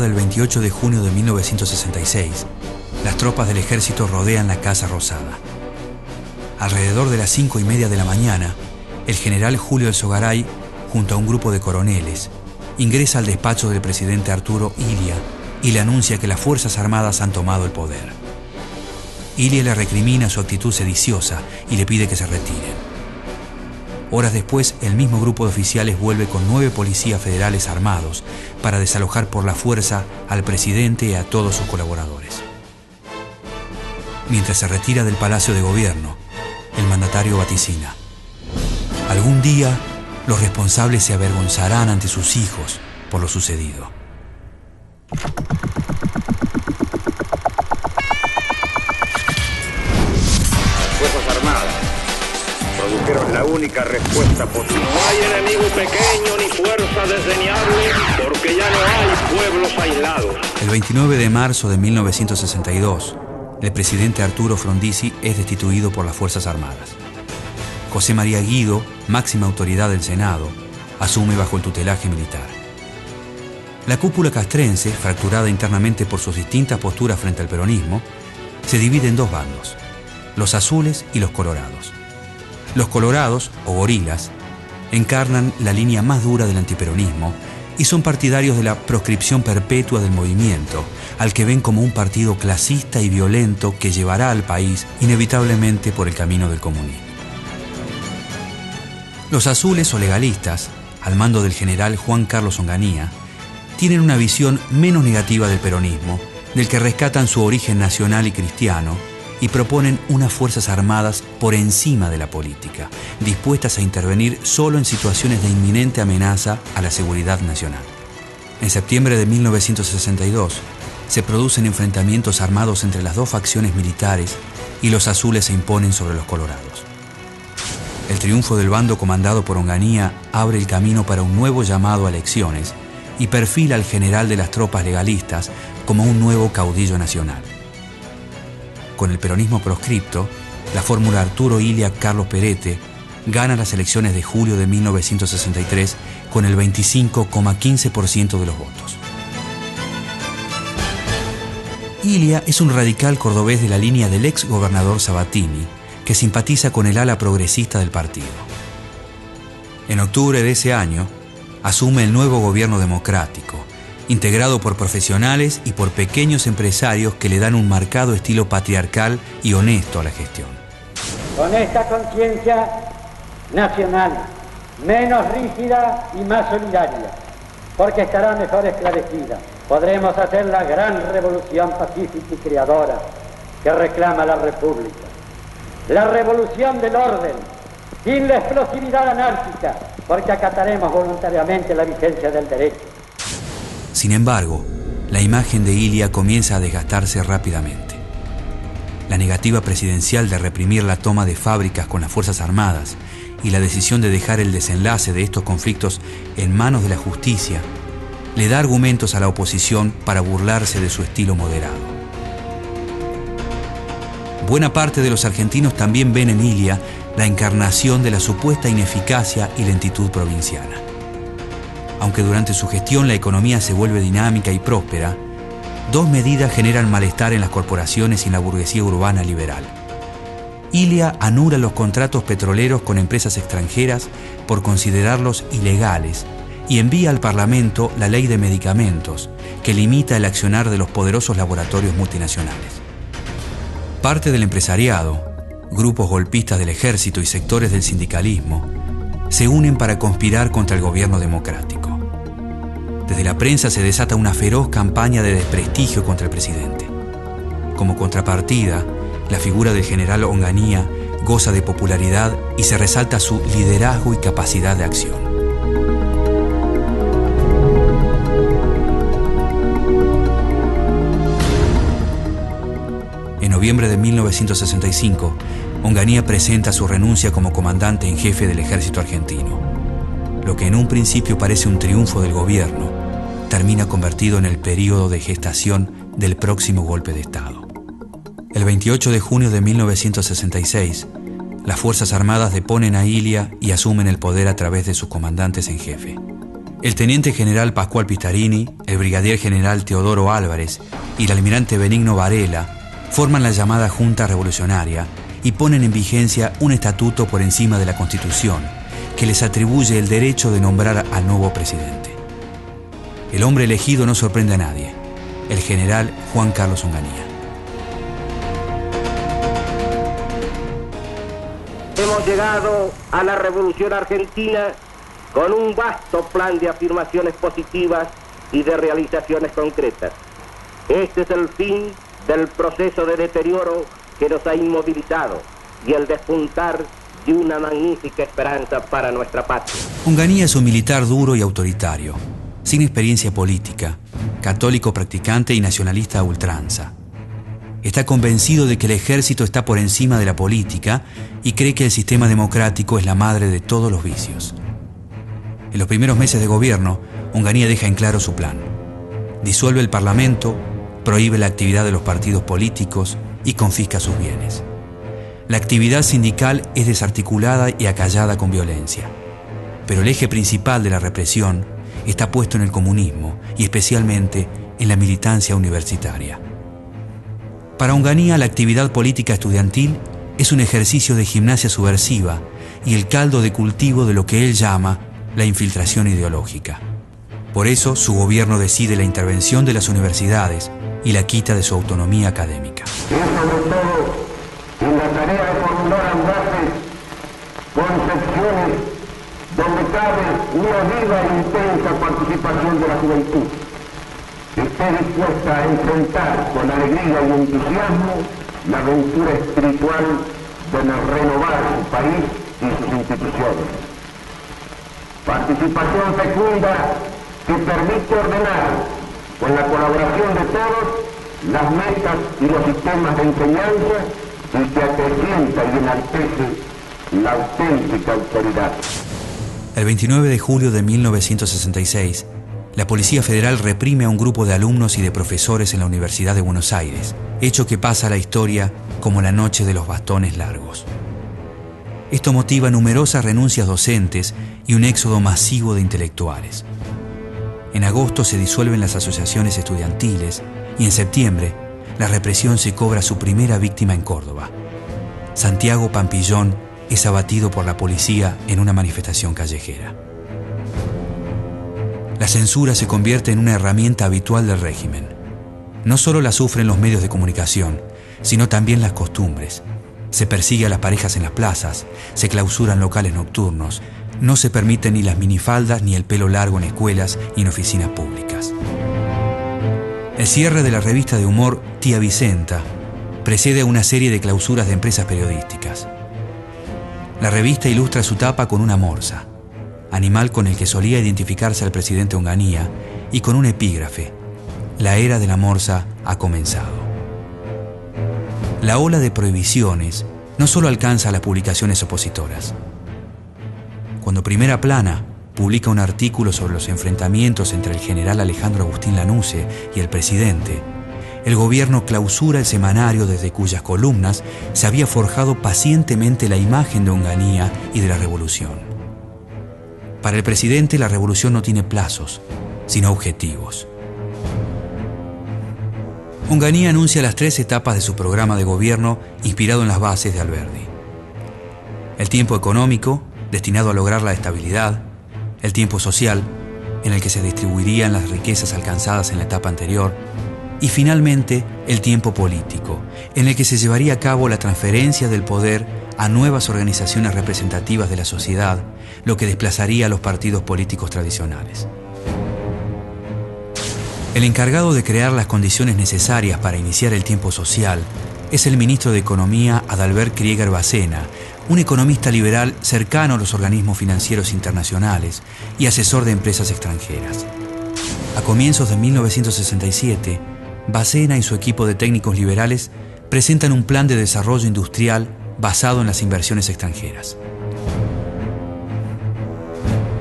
del 28 de junio de 1966, las tropas del ejército rodean la Casa Rosada. Alrededor de las 5:30 de la mañana, el general Julio Alzogaray, junto a un grupo de coroneles, ingresa al despacho del presidente Arturo Illia y le anuncia que las Fuerzas Armadas han tomado el poder. Illia le recrimina su actitud sediciosa y le pide que se retiren. Horas después, el mismo grupo de oficiales vuelve con 9 policías federales armados para desalojar por la fuerza al presidente y a todos sus colaboradores. Mientras se retira del Palacio de Gobierno, el mandatario vaticina: algún día los responsables se avergonzarán ante sus hijos por lo sucedido. Las Fuerzas Armadas produjeron la única respuesta posible. No hay enemigo pequeño ni fuerza desdeñable, porque ya no hay pueblos aislados. El 29 de marzo de 1962, el presidente Arturo Frondizi es destituido por las Fuerzas Armadas. José María Guido, máxima autoridad del Senado, asume bajo el tutelaje militar. La cúpula castrense, fracturada internamente por sus distintas posturas frente al peronismo, se divide en 2 bandos: los azules y los colorados. Los colorados, o gorilas, encarnan la línea más dura del antiperonismo y son partidarios de la proscripción perpetua del movimiento, al que ven como un partido clasista y violento que llevará al país inevitablemente por el camino del comunismo. Los azules o legalistas, al mando del general Juan Carlos Onganía, tienen una visión menos negativa del peronismo, del que rescatan su origen nacional y cristiano, y proponen unas Fuerzas Armadas por encima de la política, dispuestas a intervenir solo en situaciones de inminente amenaza a la seguridad nacional. En septiembre de 1962 se producen enfrentamientos armados entre las 2 facciones militares y los azules se imponen sobre los colorados. El triunfo del bando comandado por Onganía abre el camino para un nuevo llamado a elecciones y perfila al general de las tropas legalistas como un nuevo caudillo nacional. Con el peronismo proscripto, la fórmula Arturo Illia Carlos Perete gana las elecciones de julio de 1963 con el 25,15% de los votos. Illia es un radical cordobés de la línea del ex gobernador Sabatini, que simpatiza con el ala progresista del partido. En octubre de ese año, asume el nuevo gobierno democrático, integrado por profesionales y por pequeños empresarios que le dan un marcado estilo patriarcal y honesto a la gestión. Con esta conciencia nacional, menos rígida y más solidaria, porque estará mejor esclarecida, podremos hacer la gran revolución pacífica y creadora que reclama la República. La revolución del orden, sin la explosividad anárquica, porque acataremos voluntariamente la vigencia del derecho. Sin embargo, la imagen de Illia comienza a desgastarse rápidamente. La negativa presidencial de reprimir la toma de fábricas con las Fuerzas Armadas y la decisión de dejar el desenlace de estos conflictos en manos de la justicia le da argumentos a la oposición para burlarse de su estilo moderado. Buena parte de los argentinos también ven en Illia la encarnación de la supuesta ineficacia y lentitud provinciana. Aunque durante su gestión la economía se vuelve dinámica y próspera, 2 medidas generan malestar en las corporaciones y en la burguesía urbana liberal. Illia anula los contratos petroleros con empresas extranjeras por considerarlos ilegales y envía al Parlamento la ley de medicamentos, que limita el accionar de los poderosos laboratorios multinacionales. Parte del empresariado, grupos golpistas del ejército y sectores del sindicalismo se unen para conspirar contra el gobierno democrático. Desde la prensa se desata una feroz campaña de desprestigio contra el presidente. Como contrapartida, la figura del general Onganía goza de popularidad y se resalta su liderazgo y capacidad de acción. En noviembre de 1965, Onganía presenta su renuncia como comandante en jefe del ejército argentino. Lo que en un principio parece un triunfo del gobierno, termina convertido en el período de gestación del próximo golpe de Estado. El 28 de junio de 1966, las Fuerzas Armadas deponen a Illia y asumen el poder a través de sus comandantes en jefe. El teniente general Pascual Pistarini, el brigadier general Teodoro Álvarez y el almirante Benigno Varela forman la llamada Junta Revolucionaria y ponen en vigencia un estatuto por encima de la Constitución que les atribuye el derecho de nombrar al nuevo presidente. El hombre elegido no sorprende a nadie, el general Juan Carlos Onganía. Hemos llegado a la Revolución Argentina con un vasto plan de afirmaciones positivas y de realizaciones concretas. Este es el fin del proceso de deterioro que nos ha inmovilizado y el despuntar de una magnífica esperanza para nuestra patria. Onganía es un militar duro y autoritario, sin experiencia política, católico practicante y nacionalista a ultranza. Está convencido de que el ejército está por encima de la política y cree que el sistema democrático es la madre de todos los vicios. En los primeros meses de gobierno, Onganía deja en claro su plan. Disuelve el Parlamento, prohíbe la actividad de los partidos políticos y confisca sus bienes. La actividad sindical es desarticulada y acallada con violencia. Pero el eje principal de la represión está puesto en el comunismo y especialmente en la militancia universitaria. Para Onganía, la actividad política estudiantil es un ejercicio de gimnasia subversiva y el caldo de cultivo de lo que él llama la infiltración ideológica. Por eso, su gobierno decide la intervención de las universidades y la quita de su autonomía académica. Y sobre todo, en la tarea de formular audaces concepciones donde cabe una viva e intensa participación de la juventud, que esté dispuesta a enfrentar con alegría y entusiasmo la aventura espiritual de renovar su país y sus instituciones. Participación fecunda que permite ordenar, con la colaboración de todos, las metas y los sistemas de enseñanza y que acrecienta y enaltece la auténtica autoridad. El 29 de julio de 1966, la Policía Federal reprime a un grupo de alumnos y de profesores en la Universidad de Buenos Aires, hecho que pasa a la historia como la noche de los bastones largos. Esto motiva numerosas renuncias docentes y un éxodo masivo de intelectuales. En agosto se disuelven las asociaciones estudiantiles y en septiembre la represión se cobra su primera víctima en Córdoba. Santiago Pampillón es abatido por la policía en una manifestación callejera. La censura se convierte en una herramienta habitual del régimen. No solo la sufren los medios de comunicación, sino también las costumbres. Se persigue a las parejas en las plazas, se clausuran locales nocturnos, no se permiten ni las minifaldas ni el pelo largo en escuelas y en oficinas públicas. El cierre de la revista de humor Tía Vicenta precede a una serie de clausuras de empresas periodísticas. La revista ilustra su tapa con una morsa, animal con el que solía identificarse al presidente Onganía, y con un epígrafe: la era de la morsa ha comenzado. La ola de prohibiciones no solo alcanza a las publicaciones opositoras. Cuando Primera Plana publica un artículo sobre los enfrentamientos entre el general Alejandro Agustín Lanusse y el presidente, el gobierno clausura el semanario desde cuyas columnas se había forjado pacientemente la imagen de Onganía y de la revolución. Para el presidente, la revolución no tiene plazos, sino objetivos. Onganía anuncia las 3 etapas de su programa de gobierno inspirado en las bases de Alberdi. El tiempo económico, destinado a lograr la estabilidad; el tiempo social, en el que se distribuirían las riquezas alcanzadas en la etapa anterior; y finalmente el tiempo político, en el que se llevaría a cabo la transferencia del poder a nuevas organizaciones representativas de la sociedad, lo que desplazaría a los partidos políticos tradicionales. El encargado de crear las condiciones necesarias para iniciar el tiempo social es el ministro de Economía Adalbert Krieger Bacena, un economista liberal cercano a los organismos financieros internacionales y asesor de empresas extranjeras. A comienzos de 1967, Bacena y su equipo de técnicos liberales presentan un plan de desarrollo industrial basado en las inversiones extranjeras.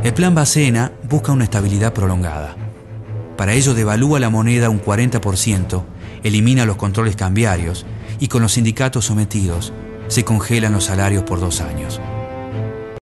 El plan Bacena busca una estabilidad prolongada. Para ello devalúa la moneda un 40%, elimina los controles cambiarios y con los sindicatos sometidos se congelan los salarios por 2 años.